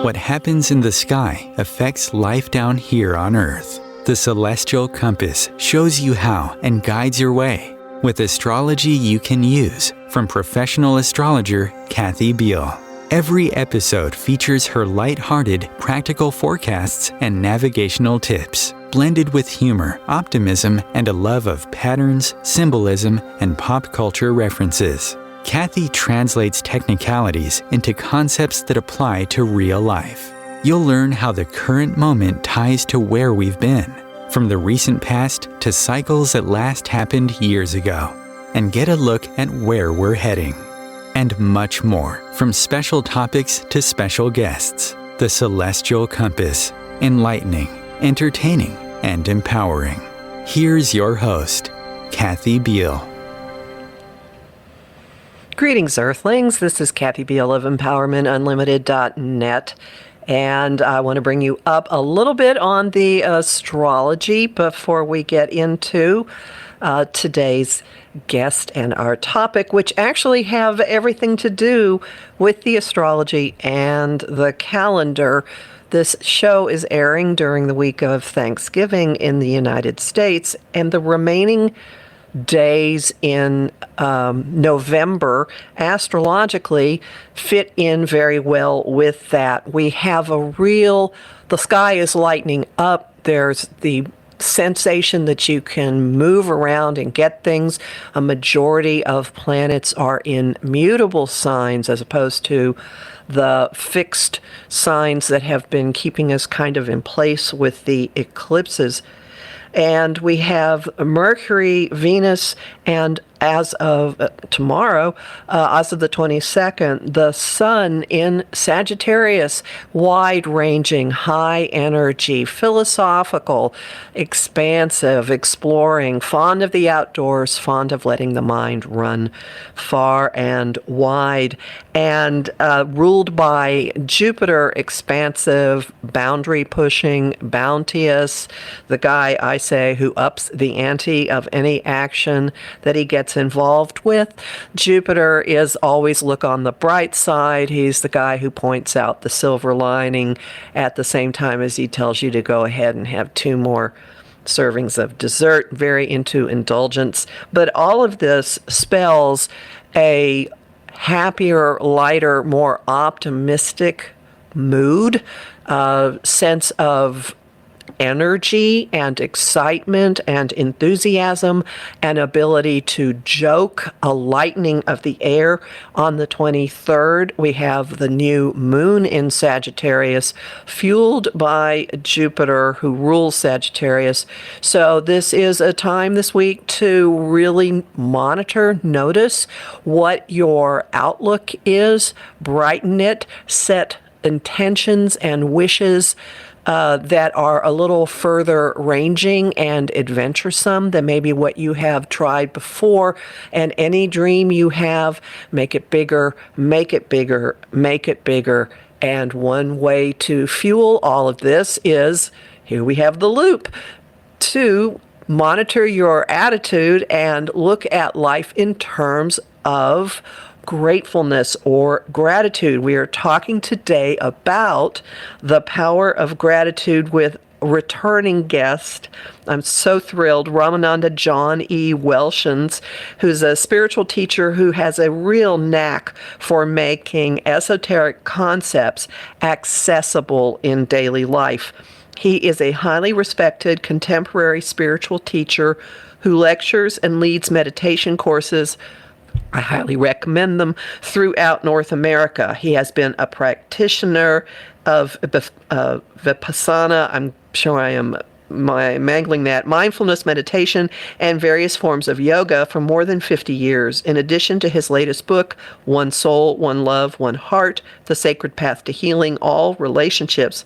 What happens in the sky affects life down here on Earth. The celestial compass shows you how and guides your way with astrology you can use from professional astrologer Kathy Beal. Every episode features her light-hearted, practical forecasts and navigational tips, blended with humor, optimism, and a love of patterns, symbolism, and pop culture references. Kathy translates technicalities into concepts that apply to real life. You'll learn how the current moment ties to where we've been, from the recent past to cycles that last happened years ago, and get a look at where we're heading. And much more, from special topics to special guests. The Celestial Compass, enlightening, entertaining, and empowering. Here's your host, Kathy Beal. Greetings, Earthlings. This is Kathy Beal of EmpowermentUnlimited.net. And I want to bring you up a little bit on the astrology before we get into today's guest and our topic, which actually have everything to do with the astrology and the calendar. This show is airing during the week of Thanksgiving in the United States, and the remaining days in November astrologically fit in very well with that. We have the sky is lightening up. There's the sensation that you can move around and get things. A majority of planets are in mutable signs as opposed to the fixed signs that have been keeping us kind of in place with the eclipses. And we have Mercury, Venus, and as of tomorrow, as of the 22nd, the Sun in Sagittarius, wide-ranging, high energy, philosophical, expansive, exploring, fond of the outdoors, fond of letting the mind run far and wide, and ruled by Jupiter, expansive, boundary-pushing, bounteous, the guy, I say, who ups the ante of any action that he gets involved with. Jupiter is always look on the bright side. He's the guy who points out the silver lining at the same time as he tells you to go ahead and have 2 more servings of dessert, very into indulgence. But all of this spells a happier, lighter, more optimistic mood, sense of energy and excitement and enthusiasm, and ability to joke, a lightening of the air. On the 23rd, we have the new moon in Sagittarius, fueled by Jupiter, who rules Sagittarius. So this is a time this week to really monitor, notice what your outlook is, brighten it, set intentions and wishes that are a little further ranging and adventuresome than maybe what you have tried before. And any dream you have, make it bigger, make it bigger, make it bigger. And one way to fuel all of this is, here we have the loop, to monitor your attitude and look at life in terms of gratefulness or gratitude. We are talking today about the power of gratitude with returning guest. I'm so thrilled, Ramananda John E. Welshons, who's a spiritual teacher who has a real knack for making esoteric concepts accessible in daily life. He is a highly respected contemporary spiritual teacher who lectures and leads meditation courses. I highly recommend them throughout North America. He has been a practitioner of vipassana. I'm sure I am mangling that, mindfulness meditation, and various forms of yoga for more than 50 years. In addition to his latest book, One Soul, One Love, One Heart, The Sacred Path to Healing All Relationships.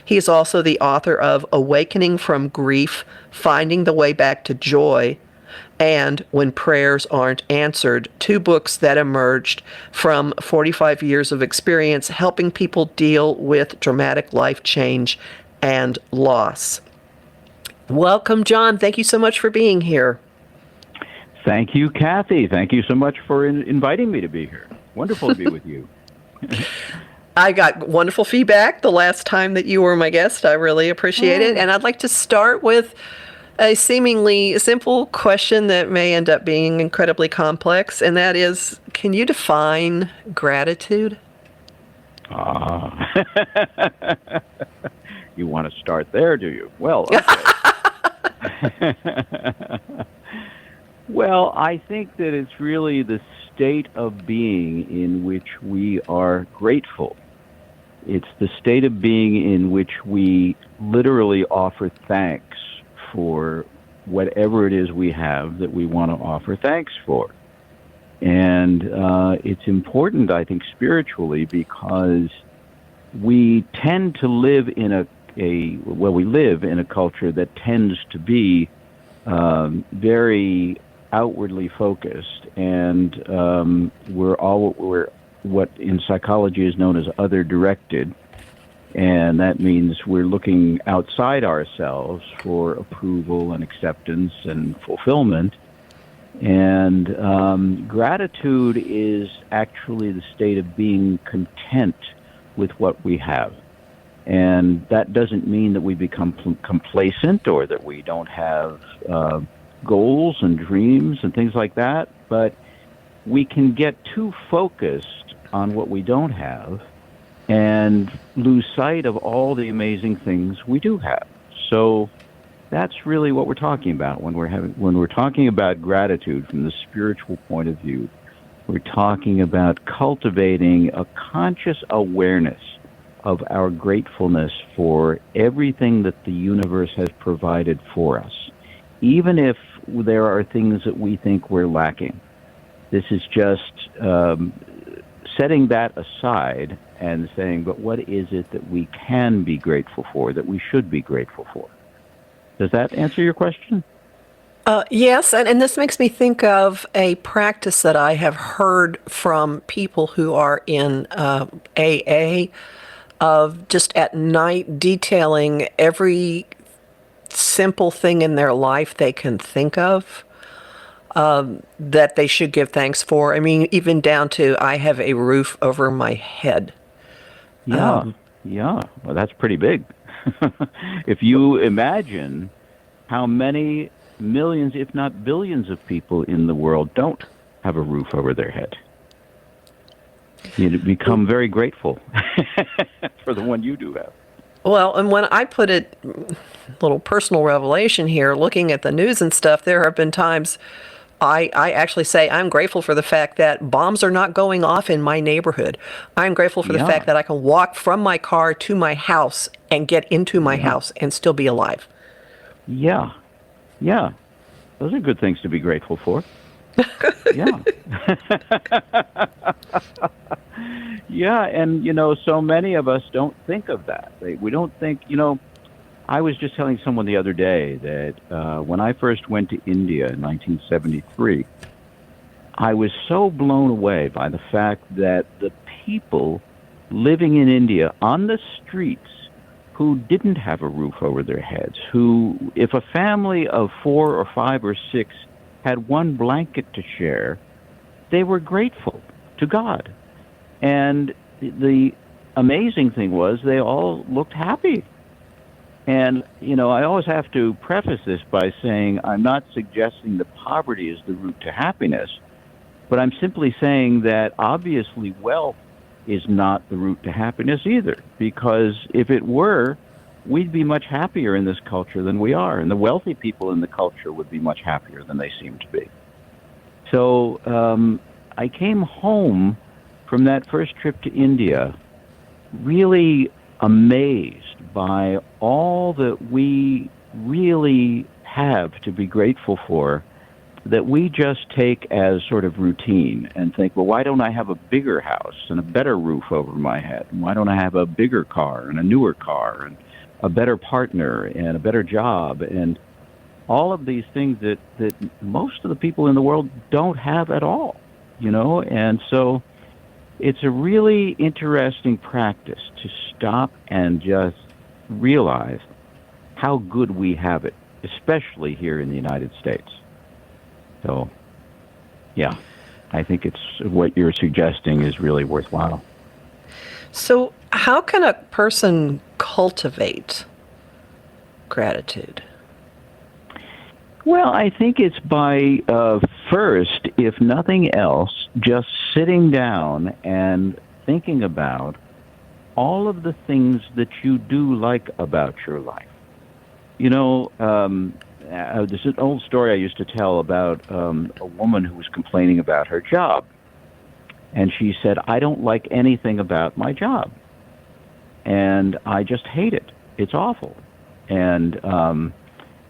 He is also the author of Awakening from Grief, Finding the Way Back to Joy, and When Prayers Aren't Answered, 2 books that emerged from 45 years of experience helping people deal with dramatic life change and loss. Welcome, John. Thank you so much for being here. Thank you, Kathy. Thank you so much for inviting me to be here. Wonderful to be with you. I got wonderful feedback the last time that you were my guest. I really appreciate it. And I'd like to start with a seemingly simple question that may end up being incredibly complex, and that is, can you define gratitude? Ah. You want to start there, do you? Well, okay. Well, I think that it's really the state of being in which we are grateful. It's the state of being in which we literally offer thanks for whatever it is we have that we want to offer thanks for. And it's important, I think, spiritually, because we tend to live in we live in a culture that tends to be very outwardly focused, and we're what in psychology is known as other directed, and that means we're looking outside ourselves for approval and acceptance and fulfillment. And gratitude is actually the state of being content with what we have. And that doesn't mean that we become complacent or that we don't have goals and dreams and things like that, but we can get too focused on what we don't have and lose sight of all the amazing things we do have. So that's really what we're talking about when we're talking about gratitude from the spiritual point of view. We're talking about cultivating a conscious awareness of our gratefulness for everything that the universe has provided for us, even if there are things that we think we're lacking. This is just setting that aside and saying, but what is it that we can be grateful for, that we should be grateful for? Does that answer your question? Yes, and this makes me think of a practice that I have heard from people who are in AA, of just at night detailing every simple thing in their life they can think of that they should give thanks for. I mean, even down to, I have a roof over my head. Yeah, yeah. Well, that's pretty big. If you imagine how many millions, if not billions of people in the world don't have a roof over their head, you become very grateful for the one you do have. Well, and when I put it, little personal revelation here, looking at the news and stuff, there have been times I actually say I'm grateful for the fact that bombs are not going off in my neighborhood. I'm grateful for the fact that I can walk from my car to my house and get into my house and still be alive. Yeah. Yeah. Those are good things to be grateful for. Yeah. Yeah, and, so many of us don't think of that. We don't think, I was just telling someone the other day that when I first went to India in 1973, I was so blown away by the fact that the people living in India on the streets who didn't have a roof over their heads, who, if a family of 4 or 5 or 6 had one blanket to share, they were grateful to God. And the amazing thing was they all looked happy. And, I always have to preface this by saying I'm not suggesting that poverty is the route to happiness, but I'm simply saying that obviously wealth is not the route to happiness either, because if it were, we'd be much happier in this culture than we are, and the wealthy people in the culture would be much happier than they seem to be. So I came home from that first trip to India really amazed by all that we really have to be grateful for, that we just take as sort of routine and think, well, why don't I have a bigger house and a better roof over my head? And why don't I have a bigger car and a newer car and a better partner and a better job? And all of these things that most of the people in the world don't have at all, And so it's a really interesting practice to stop and just realize how good we have it, especially here in the United States. So, yeah, I think it's what you're suggesting is really worthwhile. So, how can a person cultivate gratitude? Well, I think it's by first, if nothing else, just sitting down and thinking about all of the things that you do like about your life. You know, there's an old story I used to tell about a woman who was complaining about her job. And she said, I don't like anything about my job. And I just hate it. It's awful. And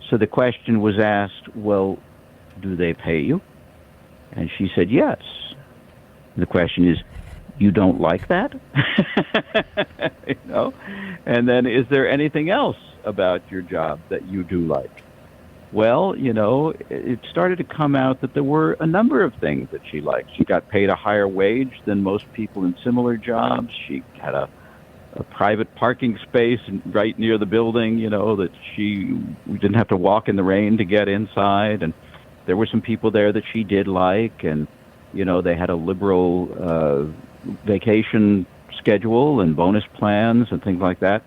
so the question was asked, well, do they pay you? And she said, yes. The question is, you don't like that? you know? And then is there anything else about your job that you do like? Well, it started to come out that there were a number of things that she liked. She got paid a higher wage than most people in similar jobs. She had a private parking space right near the building, that we didn't have to walk in the rain to get inside. And there were some people there that she did like. And, they had a liberal vacation schedule and bonus plans and things like that.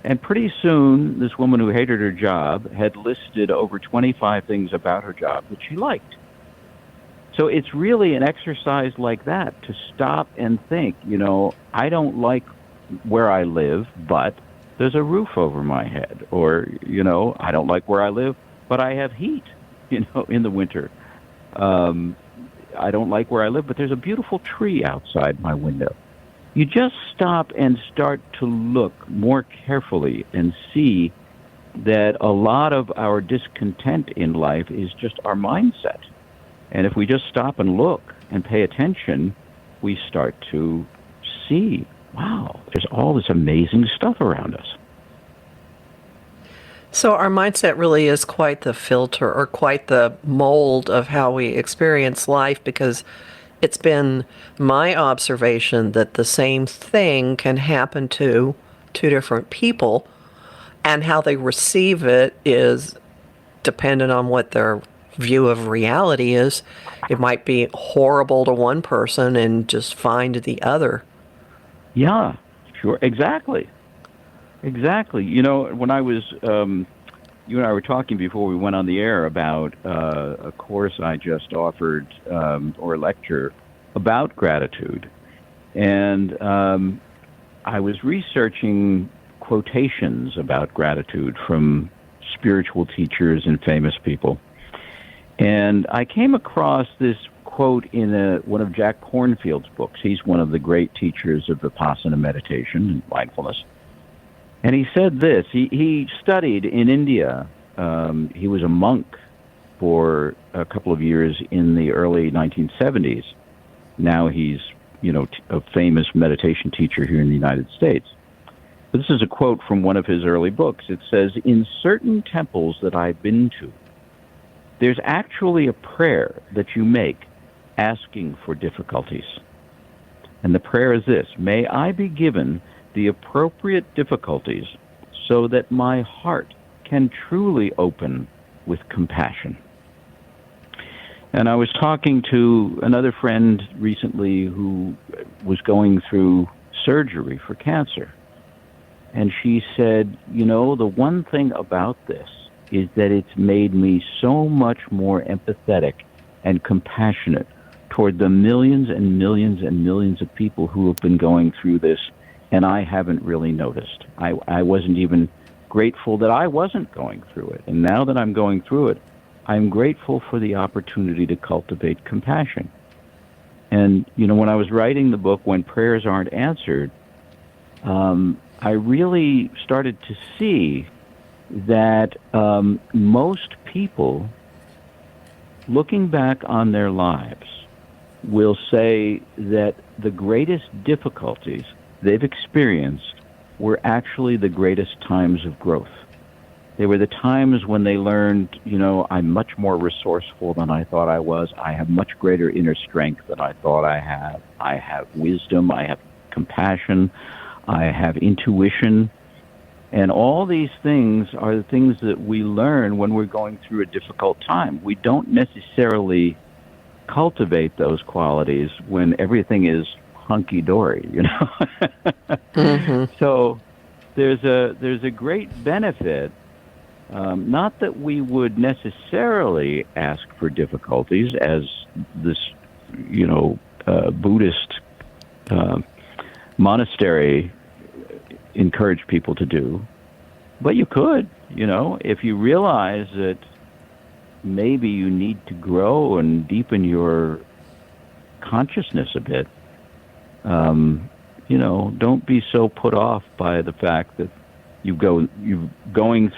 And pretty soon, this woman who hated her job had listed over 25 things about her job that she liked. So it's really an exercise like that to stop and think, I don't like where I live, but there's a roof over my head. Or, I don't like where I live, but I have heat, in the winter. I don't like where I live, but there's a beautiful tree outside my window. You just stop and start to look more carefully and see that a lot of our discontent in life is just our mindset. And if we just stop and look and pay attention, we start to see, wow, there's all this amazing stuff around us. So, our mindset really is quite the filter or quite the mold of how we experience life, because it's been my observation that the same thing can happen to two different people, and how they receive it is dependent on what their view of reality is. It might be horrible to one person and just fine to the other. Yeah, sure. Exactly. Exactly. When I was, you and I were talking before we went on the air about a course I just offered, or a lecture about gratitude. And I was researching quotations about gratitude from spiritual teachers and famous people. And I came across this quote in one of Jack Kornfield's books. He's one of the great teachers of vipassana meditation and mindfulness. And he said this. He studied in India. He was a monk for a couple of years in the early 1970s. Now he's, a famous meditation teacher here in the United States. But this is a quote from one of his early books. It says, in certain temples that I've been to, there's actually a prayer that you make asking for difficulties. And the prayer is this: may I be given the appropriate difficulties so that my heart can truly open with compassion. And I was talking to another friend recently who was going through surgery for cancer. And she said, the one thing about this is that it's made me so much more empathetic and compassionate toward the millions and millions and millions of people who have been going through this, and I haven't really noticed. I wasn't even grateful that I wasn't going through it. And now that I'm going through it, I'm grateful for the opportunity to cultivate compassion. And, when I was writing the book, When Prayers Aren't Answered, I really started to see that most people, looking back on their lives, will say that the greatest difficulties they've experienced were actually the greatest times of growth. They were the times when they learned, I'm much more resourceful than I thought I was. I have much greater inner strength than I thought I have. I have wisdom. I have compassion. I have intuition. And all these things are the things that we learn when we're going through a difficult time. We don't necessarily cultivate those qualities when everything is hunky-dory, So there's a great benefit, not that we would necessarily ask for difficulties as this, Buddhist monastery encourage people to do, but you could, if you realize that maybe you need to grow and deepen your consciousness a bit. Don't be so put off by the fact that you've gone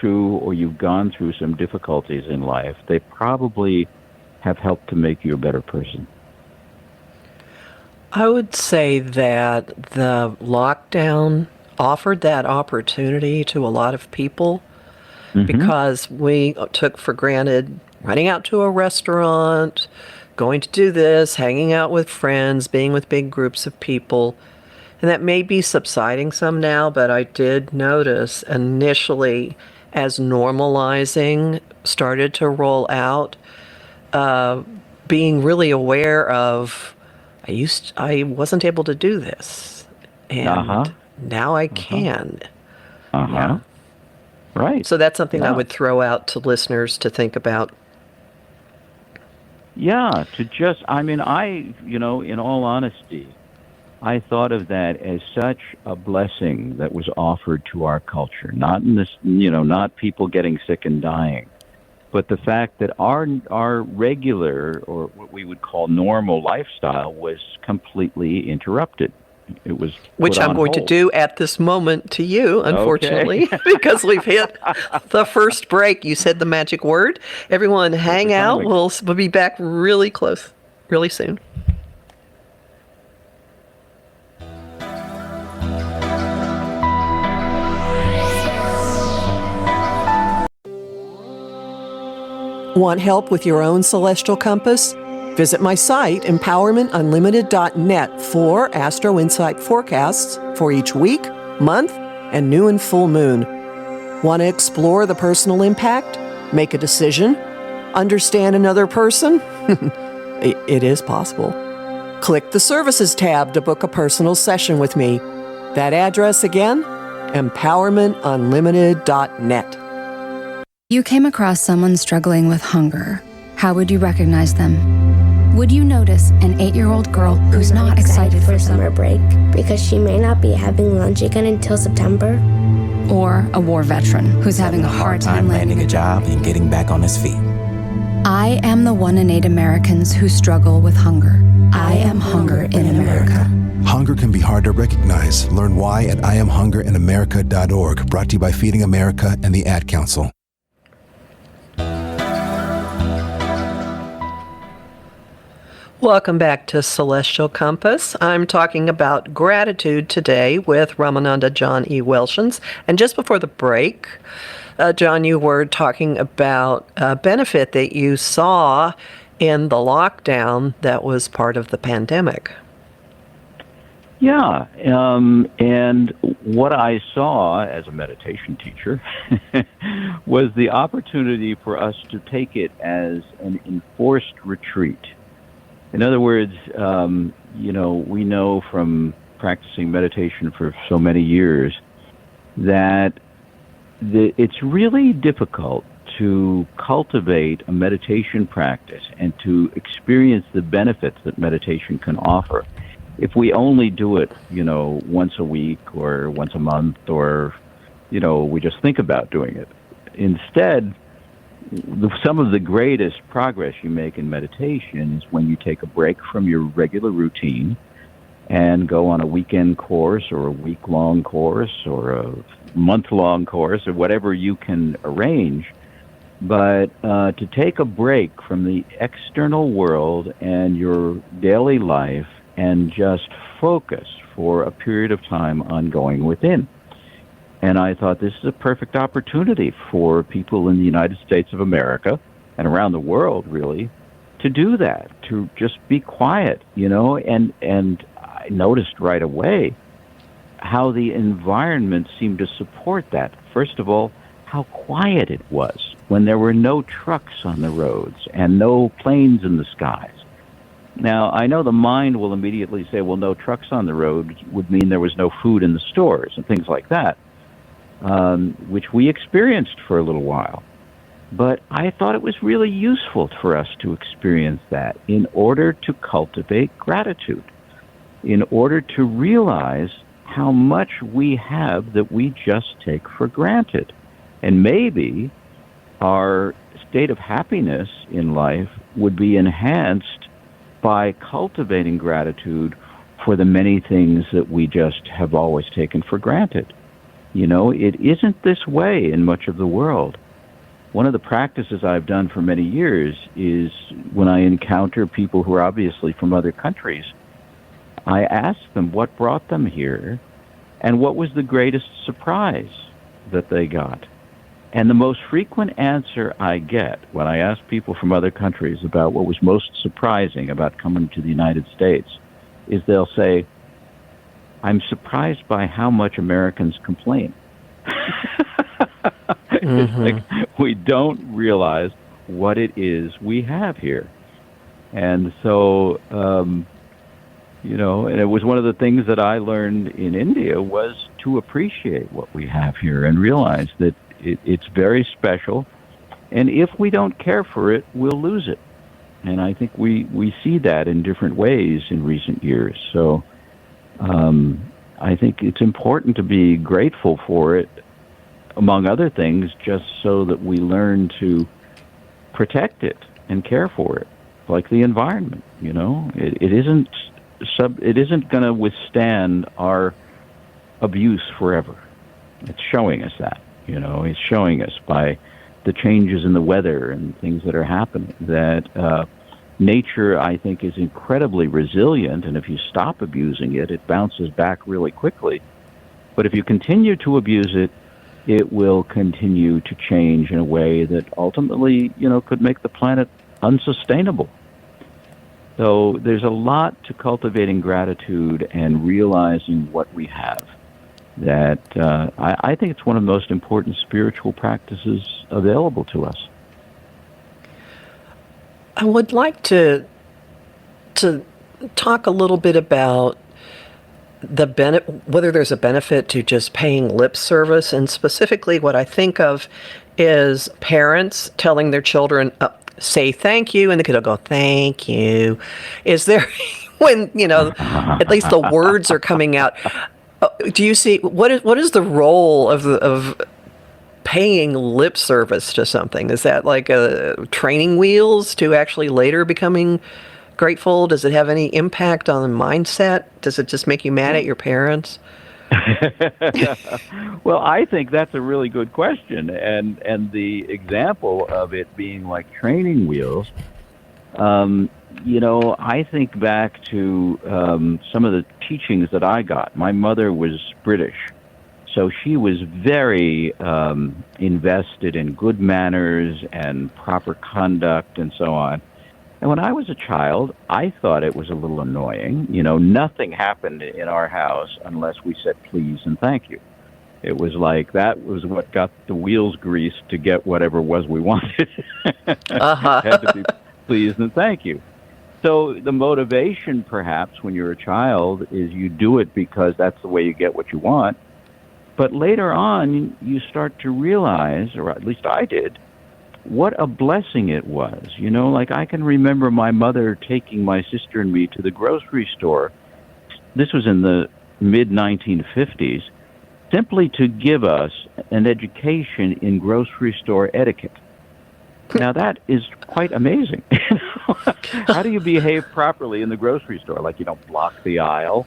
through some difficulties in life. They probably have helped to make you a better person. I would say that the lockdown offered that opportunity to a lot of people because we took for granted running out to a restaurant, going to do this, hanging out with friends, being with big groups of people. And that may be subsiding some now, but I did notice initially as normalizing started to roll out, being really aware of, I wasn't able to do this. And now I can. Yeah. Right. So that's something I would throw out to listeners to think about. Yeah, in all honesty, I thought of that as such a blessing that was offered to our culture. Not in this, not people getting sick and dying, but the fact that our regular, or what we would call normal lifestyle, was completely interrupted. It was which I'm going to do at this moment to you, unfortunately, because we've hit the first break. You said the magic word. Everyone hang out. We'll be back really soon. Want help with your own celestial compass? Visit my site, empowermentunlimited.net, for Astro Insight forecasts for each week, month, and new and full moon. Want to explore the personal impact? Make a decision? Understand another person? It is possible. Click the Services tab to book a personal session with me. That address again, empowermentunlimited.net. You came across someone struggling with hunger. How would you recognize them? Would you notice an 8-year-old girl who's not excited for summer break because she may not be having lunch again until September? Or a war veteran who's having a hard time landing a job and getting back on his feet? I am the 1 in 8 Americans who struggle with hunger. I am hunger in America. Hunger can be hard to recognize. Learn why at IamHungerInAmerica.org, brought to you by Feeding America and the Ad Council. Welcome back to Celestial Compass. I'm talking about gratitude today with Ramananda John E. Welshons. And just before the break, John, you were talking about a benefit that you saw in the lockdown that was part of the pandemic. Yeah, and what I saw as a meditation teacher was the opportunity for us to take it as an enforced retreat. In other words, we know from practicing meditation for so many years that it's really difficult to cultivate a meditation practice and to experience the benefits that meditation can offer if we only do it, once a week or once a month, or, we just think about doing it. Instead, some of the greatest progress you make in meditation is when you take a break from your regular routine and go on a weekend course or a week-long course or a month-long course or whatever you can arrange. But to take a break from the external world and your daily life and just focus for a period of time on going within. And I thought this is a perfect opportunity for people in the United States of America and around the world, really, to do that, to just be quiet, and I noticed right away how the environment seemed to support that. First of all, how quiet it was when there were no trucks on the roads and no planes in the skies. Now, I know the mind will immediately say, well, no trucks on the road would mean there was no food in the stores and things like that, which we experienced for a little while. But I thought it was really useful for us to experience that in order to cultivate gratitude, in order to realize how much we have that we just take for granted. And maybe our state of happiness in life would be enhanced by cultivating gratitude for the many things that we just have always taken for granted. You know, it isn't this way in much of the world. One of the practices I've done for many years is when I encounter people who are obviously from other countries, I ask them what brought them here and what was the greatest surprise that they got. And the most frequent answer I get when I ask people from other countries about what was most surprising about coming to the United States is they'll say, I'm surprised by how much Americans complain. It's like we don't realize what it is we have here. And so, you know, and it was one of the things that I learned in India was to appreciate what we have here and realize that it's very special. And if we don't care for it, we'll lose it. And I think we see that in different ways in recent years. So I think it's important to be grateful for it, among other things, just so that we learn to protect it and care for it, like the environment. You know, it isn't going to withstand our abuse forever. It's showing us that. You know, it's showing us by the changes in the weather and things that are happening that nature, I think, is incredibly resilient, and if you stop abusing it, it bounces back really quickly. But if you continue to abuse it, it will continue to change in a way that ultimately, you know, could make the planet unsustainable. So there's a lot to cultivating gratitude and realizing what we have. That I think it's one of the most important spiritual practices available to us. I would like to talk a little bit about whether there's a benefit to just paying lip service, and specifically what I think of is parents telling their children, say thank you, and the kid will go, thank you. Is there, when, you know, at least the words are coming out, do you see, what is the role of paying lip service to something? Is that like training wheels to actually later becoming grateful? Does it have any impact on the mindset? Does it just make you mad at your parents? Well, I think that's a really good question, and the example of it being like training wheels. You know, I think back to some of the teachings that I got. My mother was British, so she was very invested in good manners and proper conduct and so on. And when I was a child, I thought it was a little annoying. You know, nothing happened in our house unless we said please and thank you. It was like that was what got the wheels greased to get whatever it was we wanted. It had to be please and thank you. So the motivation, perhaps, when you're a child is you do it because that's the way you get what you want. But later on, you start to realize, or at least I did, what a blessing it was. You know, like I can remember my mother taking my sister and me to the grocery store. This was in the mid-1950s, simply to give us an education in grocery store etiquette. Now, that is quite amazing. How do you behave properly in the grocery store? Like, you don't block the aisle.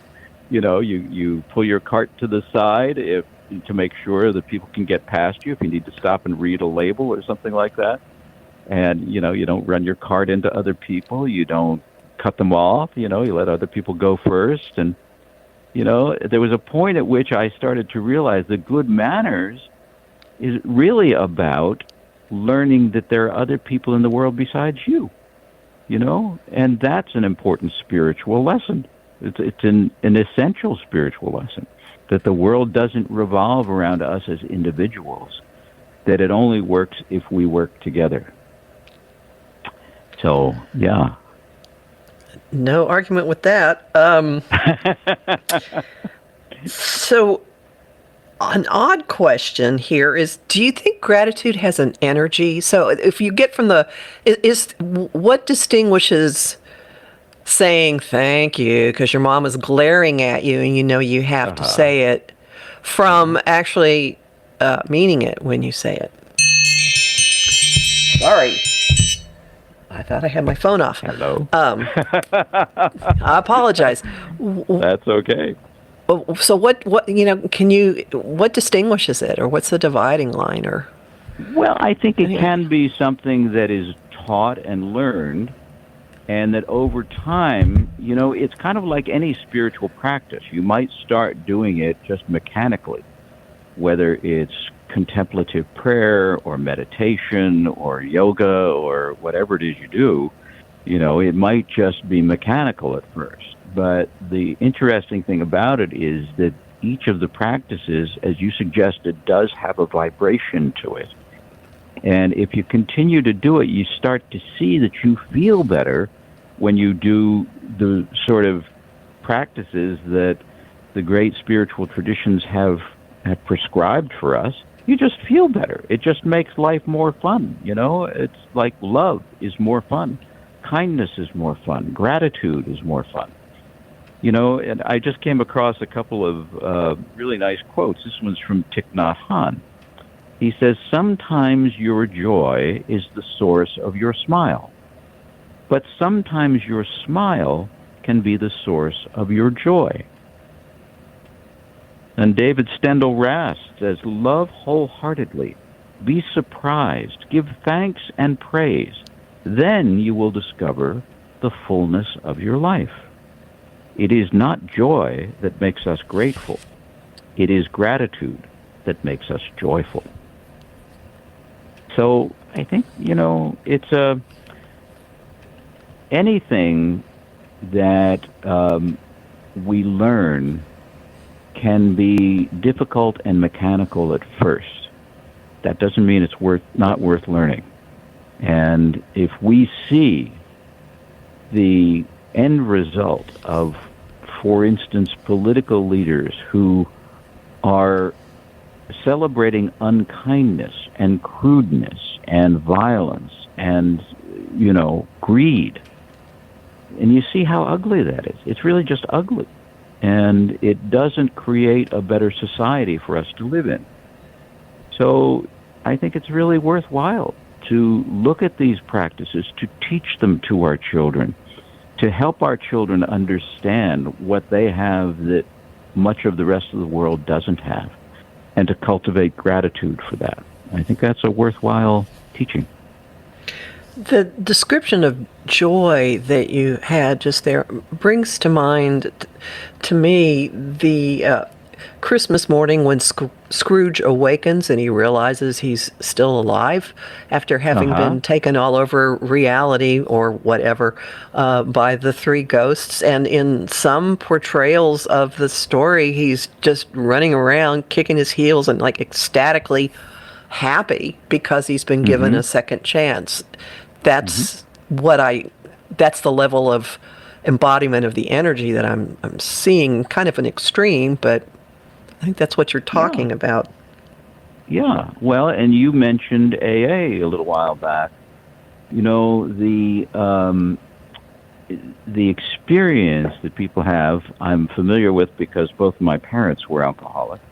You know, you pull your cart to the side to make sure that people can get past you if you need to stop and read a label or something like that. And, you know, you don't run your cart into other people. You don't cut them off. You know, you let other people go first. And, you know, there was a point at which I started to realize that good manners is really about learning that there are other people in the world besides you, you know, and that's an important spiritual lesson. It's an essential spiritual lesson, that the world doesn't revolve around us as individuals, that it only works if we work together. So, yeah. No argument with that. So, an odd question here is, do you think gratitude has an energy? So if you get from what distinguishes saying thank you because your mom is glaring at you and you know you have to say it from actually meaning it when you say it? Sorry. I thought I had my phone off. Hello. I apologize. That's okay. So what what distinguishes it, or what's the dividing line, or? Well, I think it can be something that is taught and learned, and that over time, it's kind of like any spiritual practice. You might start doing it just mechanically, whether it's contemplative prayer or meditation or yoga or whatever it is you do. It might just be mechanical at first. But the interesting thing about it is that each of the practices, as you suggested, does have a vibration to it. And if you continue to do it, you start to see that you feel better when you do the sort of practices that the great spiritual traditions have prescribed for us. You just feel better. It just makes life more fun. It's like love is more fun. Kindness is more fun. Gratitude is more fun. And I just came across a couple of really nice quotes. This one's from Thich Nhat Hanh. He says, "Sometimes your joy is the source of your smile, but sometimes your smile can be the source of your joy." And David Stendhal Rast says, "Love wholeheartedly, be surprised, give thanks and praise. Then you will discover the fullness of your life. It is not joy that makes us grateful. It is gratitude that makes us joyful." So I think, it's anything that we learn can be difficult and mechanical at first. That doesn't mean it's not worth learning. And if we see the end result of, for instance, political leaders who are celebrating unkindness and crudeness and violence and, greed, and you see how ugly that is. It's really just ugly. And it doesn't create a better society for us to live in. So I think it's really worthwhile to look at these practices, to teach them to our children, to help our children understand what they have that much of the rest of the world doesn't have, and to cultivate gratitude for that. I think that's a worthwhile teaching. The description of joy that you had just there brings to mind, to me, the Christmas morning when Scrooge awakens and he realizes he's still alive after having been taken all over reality or whatever by the three ghosts. And in some portrayals of the story, he's just running around, kicking his heels and like ecstatically happy because he's been given a second chance. That's that's the level of embodiment of the energy that I'm seeing, kind of an extreme, but I think that's what you're talking about. Yeah. Well, and you mentioned AA a little while back. The experience that people have, I'm familiar with because both of my parents were alcoholics.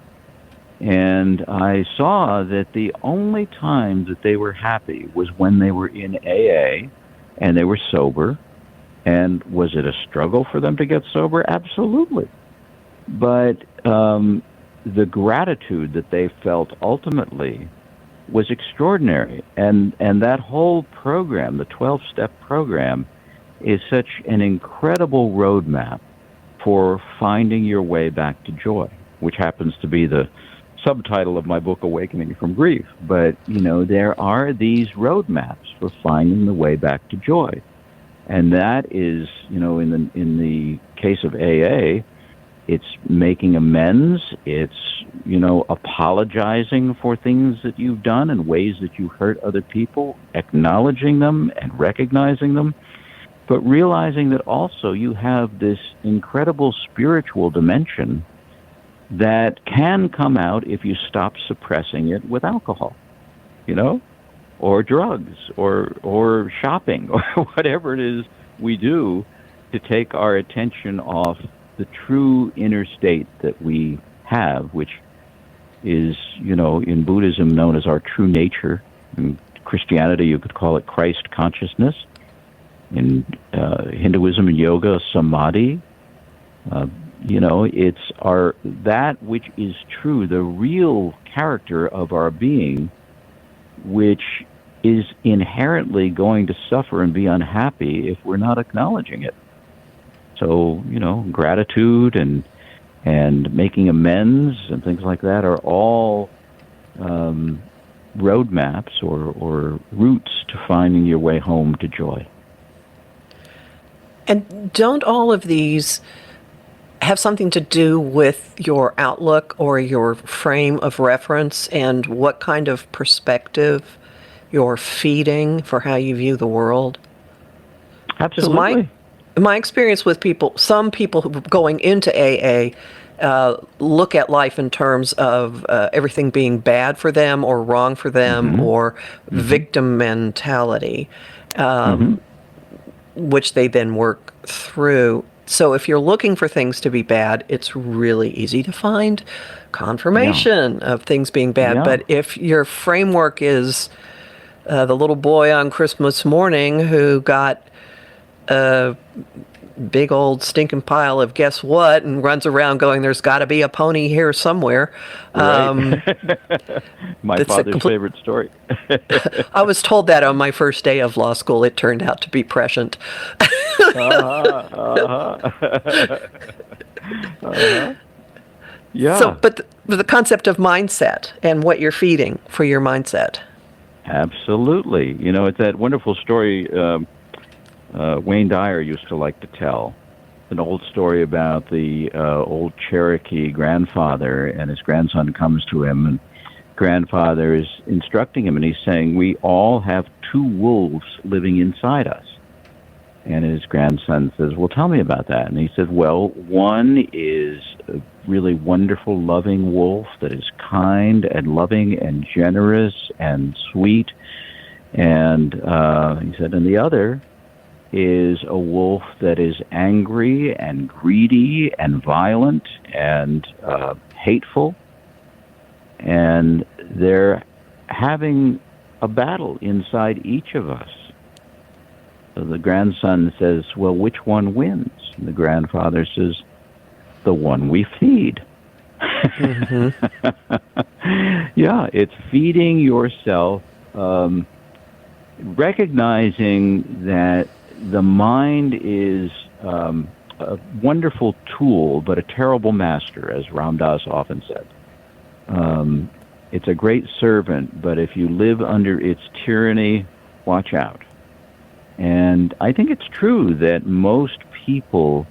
And I saw that the only time that they were happy was when they were in AA and they were sober. And was it a struggle for them to get sober? Absolutely. But the gratitude that they felt ultimately was extraordinary. And that whole program, the 12-step program, is such an incredible roadmap for finding your way back to joy, which happens to be the subtitle of my book, Awakening from Grief. But, there are these roadmaps for finding the way back to joy. And that is, in the case of AA, it's making amends. It's, apologizing for things that you've done and ways that you hurt other people, acknowledging them and recognizing them. but realizing that also you have this incredible spiritual dimension that can come out if you stop suppressing it with alcohol, or drugs, or shopping, or whatever it is we do to take our attention off the true inner state that we have, which is, in Buddhism known as our true nature. In Christianity, you could call it Christ consciousness. In Hinduism and yoga, samadhi. It's that which is true, the real character of our being, which is inherently going to suffer and be unhappy if we're not acknowledging it. So, gratitude and making amends and things like that are all roadmaps or routes to finding your way home to joy. And don't all of these have something to do with your outlook or your frame of reference and what kind of perspective you're feeding for how you view the world? Absolutely. My experience with some people who going into AA look at life in terms of everything being bad for them or wrong for them or victim mentality, which they then work through. So if you're looking for things to be bad, it's really easy to find confirmation of things being bad. Yeah. But if your framework is the little boy on Christmas morning who got a big old stinking pile of guess what and runs around going, there's got to be a pony here somewhere. Right. My father's favorite story. I was told that on my first day of law school. It turned out to be prescient. Yeah. So, but the concept of mindset and what you're feeding for your mindset. Absolutely. It's that wonderful story Wayne Dyer used to like to tell. An old story about the old Cherokee grandfather, and his grandson comes to him, and grandfather is instructing him, and he's saying, we all have two wolves living inside us. And his grandson says, well, tell me about that. And he said, well, one is a really wonderful, loving wolf that is kind and loving and generous and sweet. And he said, and the other is a wolf that is angry and greedy and violent and hateful. And they're having a battle inside each of us. So the grandson says, well, which one wins? And the grandfather says, the one we feed. Yeah, it's feeding yourself, recognizing that the mind is a wonderful tool, but a terrible master, as Ram Dass often said. It's a great servant, but if you live under its tyranny, watch out. And I think it's true that most people,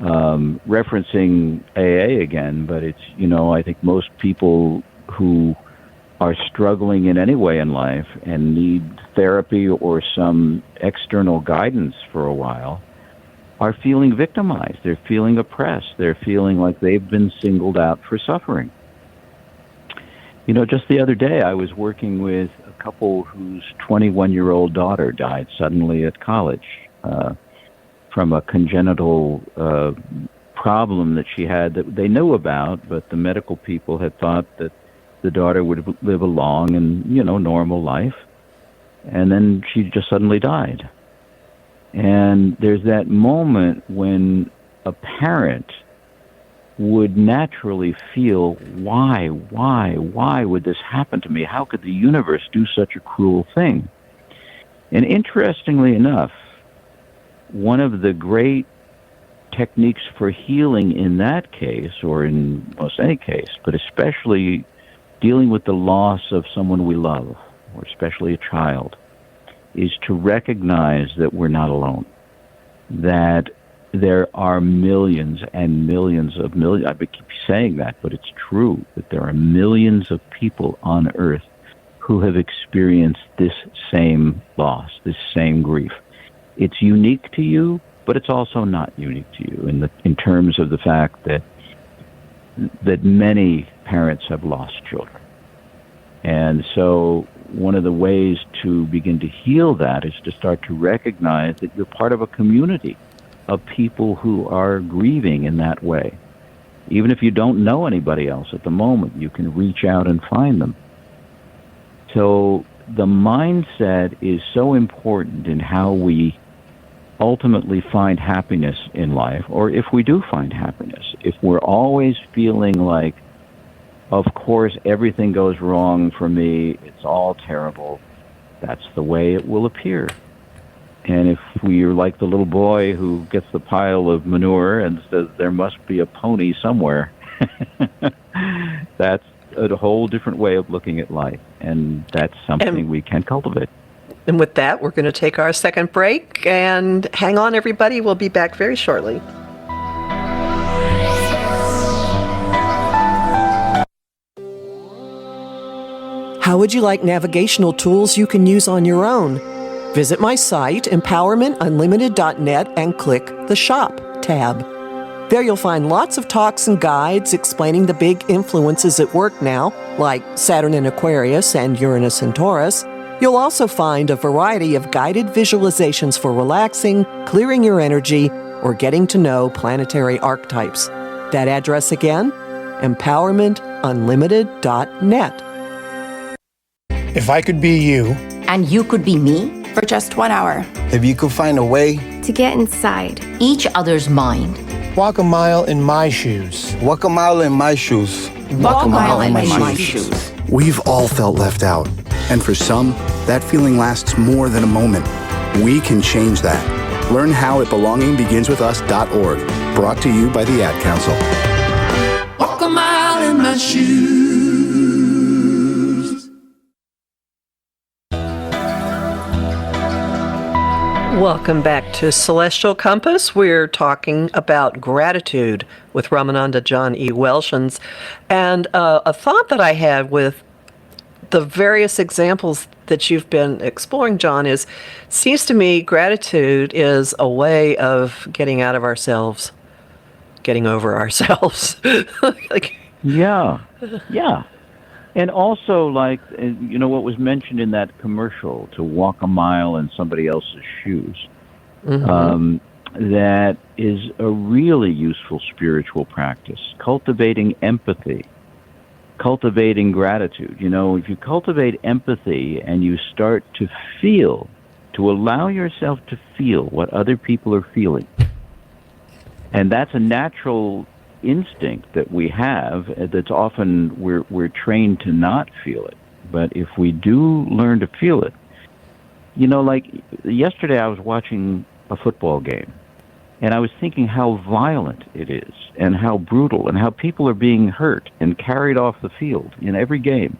referencing AA again, but it's, I think most people who are struggling in any way in life and need therapy or some external guidance for a while are feeling victimized. They're feeling oppressed. They're feeling like they've been singled out for suffering. Just the other day, I was working with a couple whose 21-year-old daughter died suddenly at college from a congenital problem that she had that they knew about, but the medical people had thought that the daughter would live a long and, normal life. And then she just suddenly died. And there's that moment when a parent would naturally feel, why would this happen to me? How could the universe do such a cruel thing? And interestingly enough, one of the great techniques for healing in that case, or in most any case, but especially dealing with the loss of someone we love, or especially a child, is to recognize that we're not alone. That there are millions and millions of millions, I keep saying that, but it's true, that there are millions of people on Earth who have experienced this same loss, this same grief. It's unique to you, but it's also not unique to you in terms of the fact that many parents have lost children. And so one of the ways to begin to heal that is to start to recognize that you're part of a community of people who are grieving in that way. Even if you don't know anybody else at the moment, you can reach out and find them. So the mindset is so important in how we ultimately find happiness in life, or if we do find happiness. If we're always feeling like, of course, everything goes wrong for me, it's all terrible, that's the way it will appear. And if we're like the little boy who gets the pile of manure and says, there must be a pony somewhere, that's a whole different way of looking at life. And that's something we can cultivate. And with that, we're going to take our second break. And hang on, everybody. We'll be back very shortly. How would you like navigational tools you can use on your own? Visit my site, empowermentunlimited.net, and click the Shop tab. There you'll find lots of talks and guides explaining the big influences at work now, like Saturn in Aquarius and Uranus in Taurus. You'll also find a variety of guided visualizations for relaxing, clearing your energy, or getting to know planetary archetypes. That address again, empowermentunlimited.net. If I could be you, and you could be me, for just 1 hour, if you could find a way to get inside each other's mind, walk a mile in my shoes. Walk a mile in my shoes. Walk a mile in my shoes. We've all felt left out. And for some, that feeling lasts more than a moment. We can change that. Learn how at belongingbeginswithus.org. Brought to you by the Ad Council. Walk a mile in my shoes. Welcome back to Celestial Compass. We're talking about gratitude with Ramananda John E. Welshons. And a thought that I had with the various examples that you've been exploring, John, seems to me gratitude is a way of getting out of ourselves, getting over ourselves. Yeah. And also, like, what was mentioned in that commercial, to walk a mile in somebody else's shoes, that is a really useful spiritual practice. Cultivating empathy, cultivating gratitude. If you cultivate empathy and you start to feel, to allow yourself to feel what other people are feeling, and that's a natural instinct that we have that's often we're trained to not feel it. But if we do learn to feel it, like yesterday I was watching a football game, and I was thinking how violent it is and how brutal and how people are being hurt and carried off the field in every game.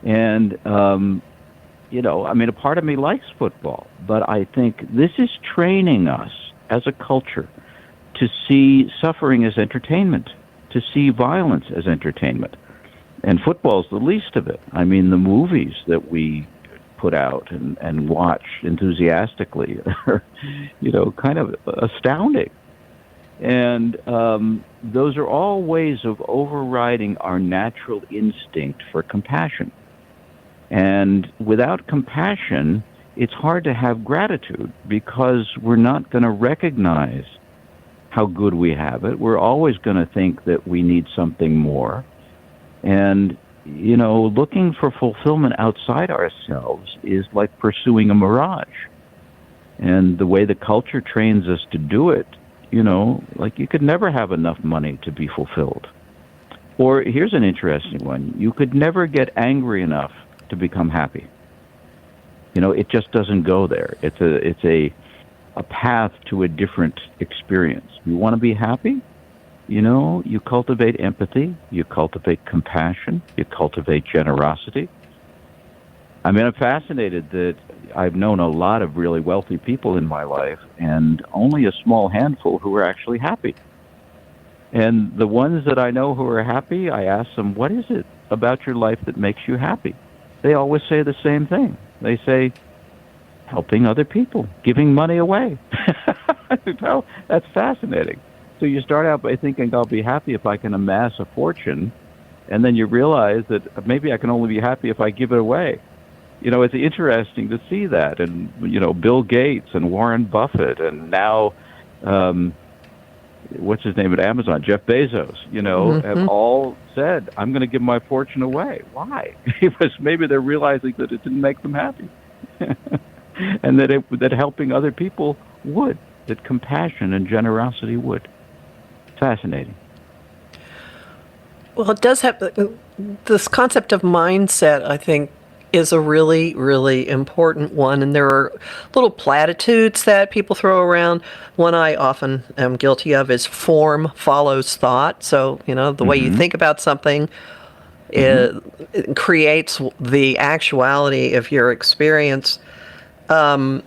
And, a part of me likes football, but I think this is training us as a culture to see suffering as entertainment, to see violence as entertainment. And football's the least of it. The movies that we put out and watch enthusiastically are, kind of astounding. And those are all ways of overriding our natural instinct for compassion. And without compassion, it's hard to have gratitude because we're not going to recognize how good we have it. We're always going to think that we need something more. And looking for fulfillment outside ourselves is like pursuing a mirage. And the way the culture trains us to do it, like you could never have enough money to be fulfilled. Or here's an interesting one. You could never get angry enough to become happy. It just doesn't go there. It's a path to a different experience. You want to be happy? You cultivate empathy, you cultivate compassion, you cultivate generosity. I'm fascinated that I've known a lot of really wealthy people in my life and only a small handful who are actually happy. And the ones that I know who are happy, I ask them, what is it about your life that makes you happy? They always say the same thing. They say, helping other people, giving money away. Well, that's fascinating. So you start out by thinking, I'll be happy if I can amass a fortune, and then you realize that maybe I can only be happy if I give it away. It's interesting to see that. And, Bill Gates and Warren Buffett and now, what's his name at Amazon, Jeff Bezos, have all said, I'm going to give my fortune away. Why? Because maybe they're realizing that it didn't make them happy. And that helping other people would, that compassion and generosity would. Fascinating. Well, it does have this concept of mindset, I think, is a really, really important one. And there are little platitudes that people throw around. One I often am guilty of is form follows thought. So, the way you think about something it creates the actuality of your experience. I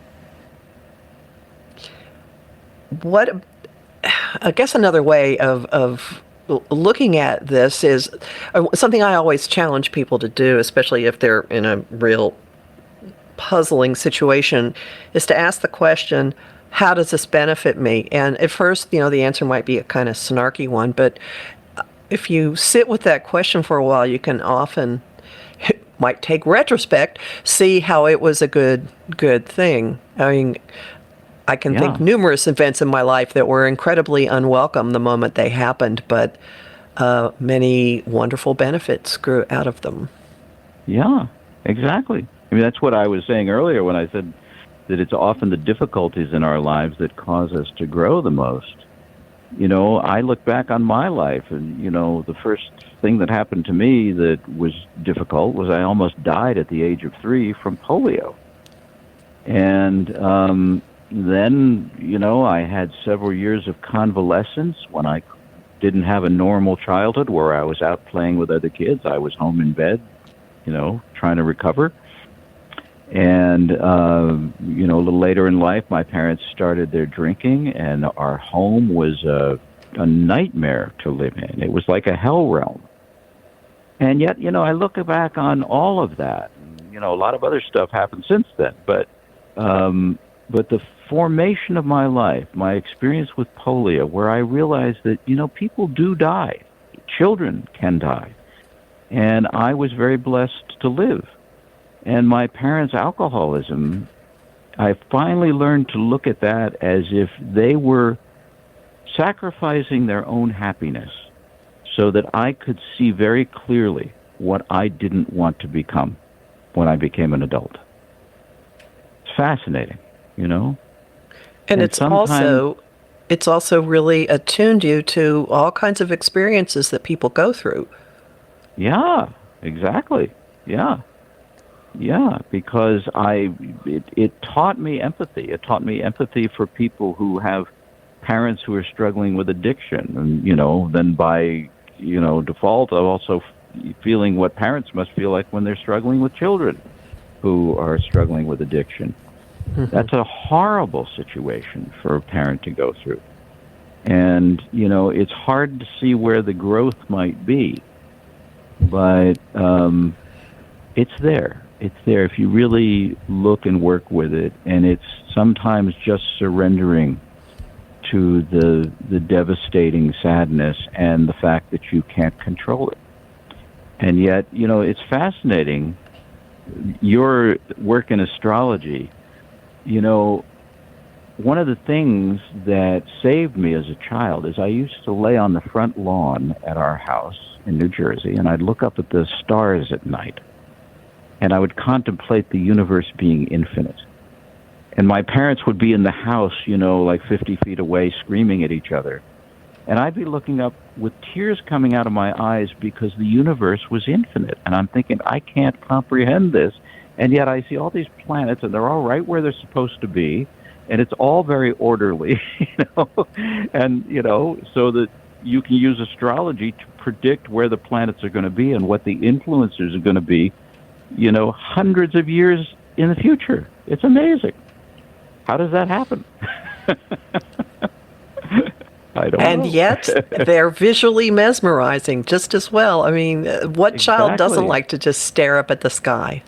guess another way of looking at this is something I always challenge people to do, especially if they're in a real puzzling situation, is to ask the question, how does this benefit me? And at first, the answer might be a kind of snarky one, but if you sit with that question for a while, you can often, it might take retrospect, see how it was a good thing. I mean, I can think numerous events in my life that were incredibly unwelcome the moment they happened, but many wonderful benefits grew out of them. Yeah, exactly. I mean, that's what I was saying earlier when I said that it's often the difficulties in our lives that cause us to grow the most. I look back on my life, and, the first thing that happened to me that was difficult was I almost died at the age of 3 from polio. And then, I had several years of convalescence when I didn't have a normal childhood where I was out playing with other kids. I was home in bed, trying to recover. And, a little later in life, my parents started their drinking, and our home was a nightmare to live in. It was like a hell realm. And yet, I look back on all of that. A lot of other stuff happened since then. But the formation of my life, my experience with polio, where I realized that, people do die. Children can die. And I was very blessed to live. And my parents' alcoholism, I finally learned to look at that as if they were sacrificing their own happiness so that I could see very clearly what I didn't want to become when I became an adult. It's fascinating, And it's also really attuned you to all kinds of experiences that people go through. Yeah, exactly. Yeah, because it taught me empathy. It taught me empathy for people who have parents who are struggling with addiction. And, then by, default, I'm also feeling what parents must feel like when they're struggling with children who are struggling with addiction. That's a horrible situation for a parent to go through. And, it's hard to see where the growth might be, but it's there. It's there if you really look and work with it, and it's sometimes just surrendering to the devastating sadness and the fact that you can't control it. And yet, it's fascinating. Your work in astrology, one of the things that saved me as a child is I used to lay on the front lawn at our house in New Jersey, and I'd look up at the stars at night. And I would contemplate the universe being infinite. And my parents would be in the house, like 50 feet away, screaming at each other. And I'd be looking up with tears coming out of my eyes because the universe was infinite. And I'm thinking, I can't comprehend this. And yet I see all these planets, and they're all right where they're supposed to be. And it's all very orderly, And, so that you can use astrology to predict where the planets are going to be and what the influencers are going to be, hundreds of years in the future. It's amazing. How does that happen? I don't know. And yet, they're visually mesmerizing just as well. I mean, what child doesn't like to just stare up at the sky?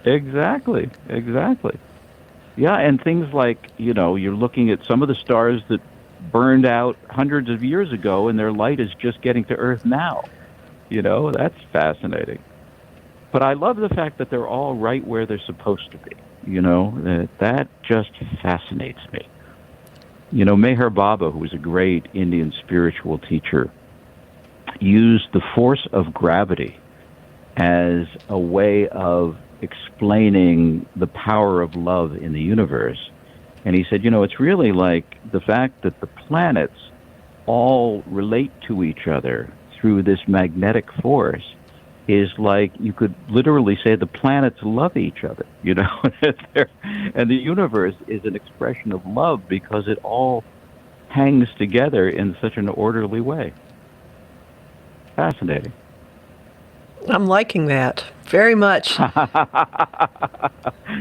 Exactly. Yeah, and things like, you're looking at some of the stars that burned out hundreds of years ago, and their light is just getting to Earth now. That's fascinating. But I love the fact that they're all right where they're supposed to be. That just fascinates me. Meher Baba, who was a great Indian spiritual teacher, used the force of gravity as a way of explaining the power of love in the universe. And he said, it's really like the fact that the planets all relate to each other through this magnetic force is like, you could literally say the planets love each other, and the universe is an expression of love because it all hangs together in such an orderly way. Fascinating. I'm liking that very much. Yeah,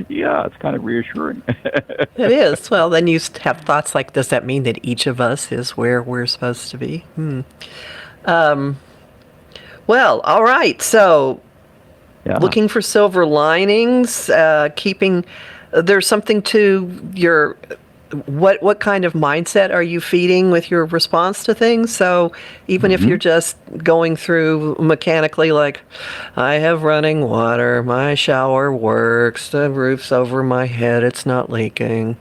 it's kind of reassuring. It is. Well, then you have thoughts like, does that mean that each of us is where we're supposed to be? Well, all right. So, looking for silver linings, there's something to your, what kind of mindset are you feeding with your response to things? So even if you're just going through mechanically, like, I have running water, my shower works, the roof's over my head, it's not leaking.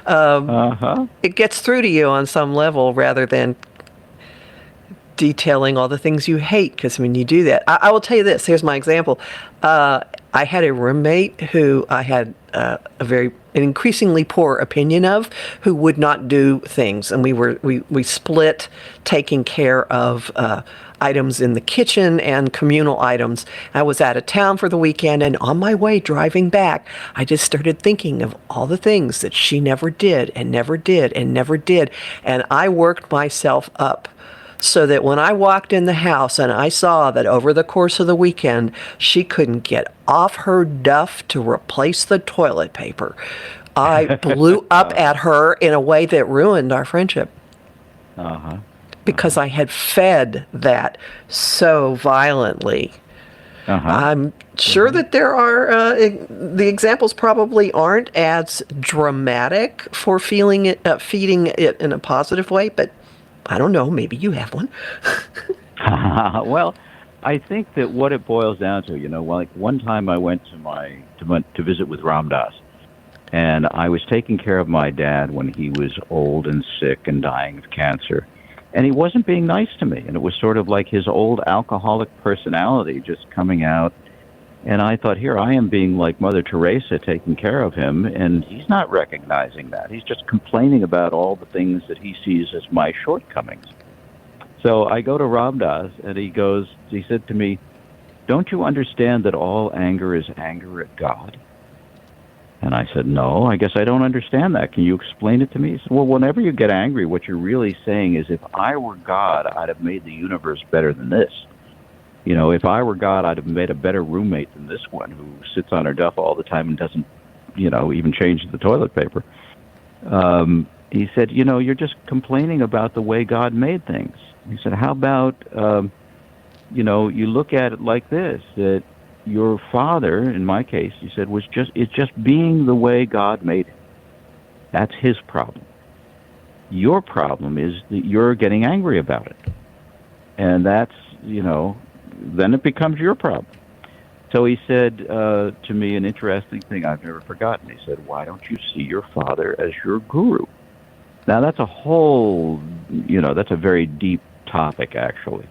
It gets through to you on some level rather than detailing all the things you hate, because when you do that, I will tell you this. Here's my example. I had a roommate who I had an increasingly poor opinion of, who would not do things, and we split taking care of items in the kitchen and communal items. I was out of town for the weekend, and on my way driving back, I just started thinking of all the things that she never did and never did and never did, and I worked myself up. So that when I walked in the house and I saw that over the course of the weekend, she couldn't get off her duff to replace the toilet paper, I blew up at her in a way that ruined our friendship. Because I had fed that so violently. I'm sure that there are, the examples probably aren't as dramatic for feeding it in a positive way, but I don't know, maybe you have one. Well, I think that what it boils down to, like one time I went to visit with Ram Dass, and I was taking care of my dad when he was old and sick and dying of cancer. And he wasn't being nice to me, and it was sort of like his old alcoholic personality just coming out. And I thought, here I am being like Mother Teresa taking care of him, and he's not recognizing that. He's just complaining about all the things that he sees as my shortcomings. So I go to Ram Dass, and he said to me, don't you understand that all anger is anger at God? And I said, no, I guess I don't understand that. Can you explain it to me? He said, well, whenever you get angry, what you're really saying is, if I were God, I'd have made the universe better than this. If I were God, I'd have made a better roommate than this one who sits on her duff all the time and doesn't, even change the toilet paper. He said, you're just complaining about the way God made things. He said, how about, you look at it like this, that your father, in my case, he said, is just being the way God made him. That's his problem. Your problem is that you're getting angry about it. And that's, then it becomes your problem. So he said to me an interesting thing I've never forgotten. He said, why don't you see your father as your guru? Now, that's a whole, that's a very deep topic, actually.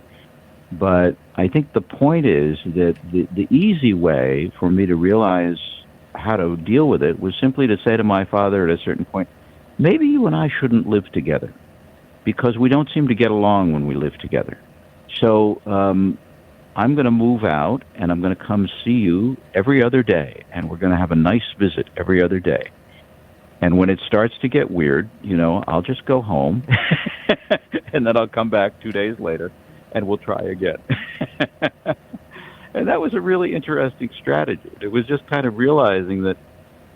But I think the point is that the easy way for me to realize how to deal with it was simply to say to my father at a certain point, maybe you and I shouldn't live together because we don't seem to get along when we live together. So I'm going to move out, and I'm going to come see you every other day, and we're going to have a nice visit every other day. And when it starts to get weird, I'll just go home, and then I'll come back 2 days later, and we'll try again. And that was a really interesting strategy. It was just kind of realizing that,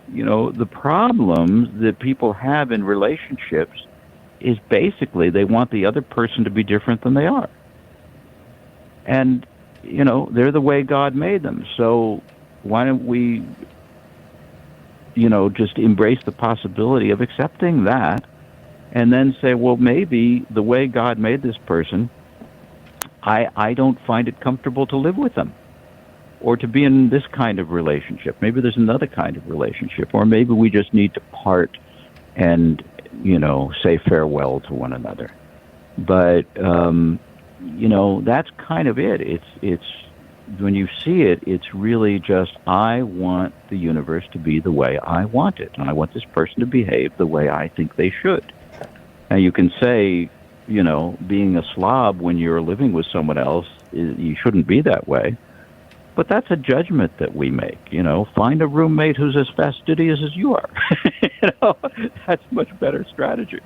the problems that people have in relationships is basically they want the other person to be different than they are. And, they're the way God made them. So why don't we, just embrace the possibility of accepting that, and then say, well, maybe the way God made this person, I don't find it comfortable to live with them or to be in this kind of relationship. Maybe there's another kind of relationship, or maybe we just need to part and, say farewell to one another. But, that's kind of it. It's when you see it, it's really just, I want the universe to be the way I want it, and I want this person to behave the way I think they should. Now, you can say, being a slob when you're living with someone else, you shouldn't be that way. But that's a judgment that we make. Find a roommate who's as fastidious as you are. That's a much better strategy.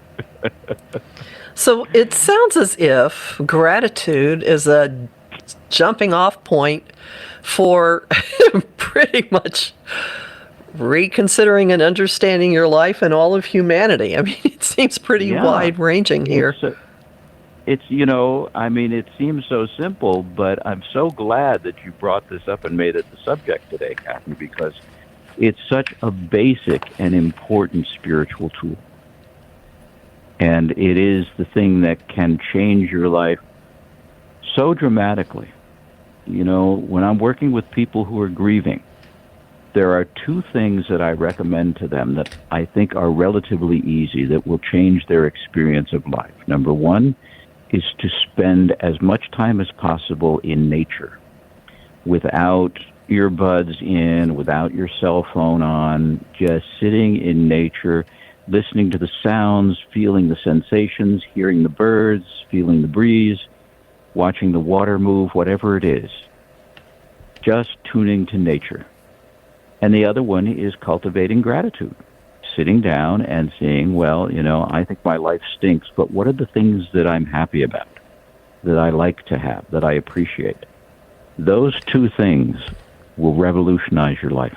So it sounds as if gratitude is a jumping off point for pretty much reconsidering and understanding your life and all of humanity. I mean, it seems pretty wide-ranging here. It seems so simple, but I'm so glad that you brought this up and made it the subject today, Kathy, because it's such a basic and important spiritual tool. And it is the thing that can change your life so dramatically. When I'm working with people who are grieving, there are two things that I recommend to them that I think are relatively easy that will change their experience of life. Number one is to spend as much time as possible in nature, without earbuds in, without your cell phone on, just sitting in nature, listening to the sounds, feeling the sensations, hearing the birds, feeling the breeze, watching the water move, whatever it is. Just tuning to nature. And the other one is cultivating gratitude. Sitting down and saying, well, I think my life stinks, but what are the things that I'm happy about, that I like to have, that I appreciate? Those two things will revolutionize your life.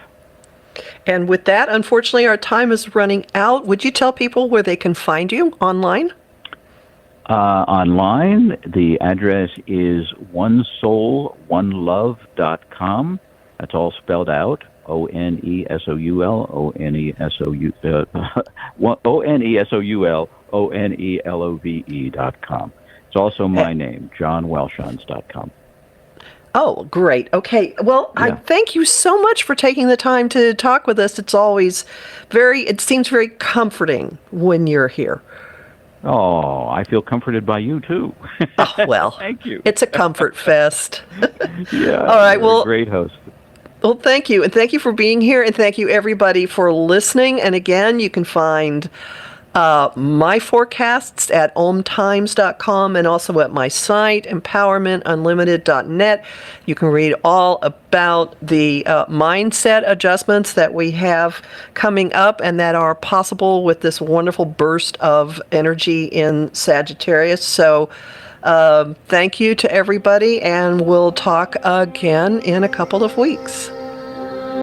And with that, unfortunately, our time is running out. Would you tell people where they can find you online? Online, the address is onesoulonelove.com. That's all spelled out. ONESOUL, ONESOUL, It's also my name, JohnWelshons.com. Oh, great. Okay. Well, I thank you so much for taking the time to talk with us. It's always it seems very comforting when you're here. Oh, I feel comforted by you, too. Oh, well, thank you. It's a comfort fest. Yeah. All right. You're a great host. Well, thank you. And thank you for being here. And thank you, everybody, for listening. And again, you can find my forecasts at omtimes.com and also at my site, empowermentunlimited.net. You can read all about the mindset adjustments that we have coming up and that are possible with this wonderful burst of energy in Sagittarius. So thank you to everybody, and we'll talk again in a couple of weeks.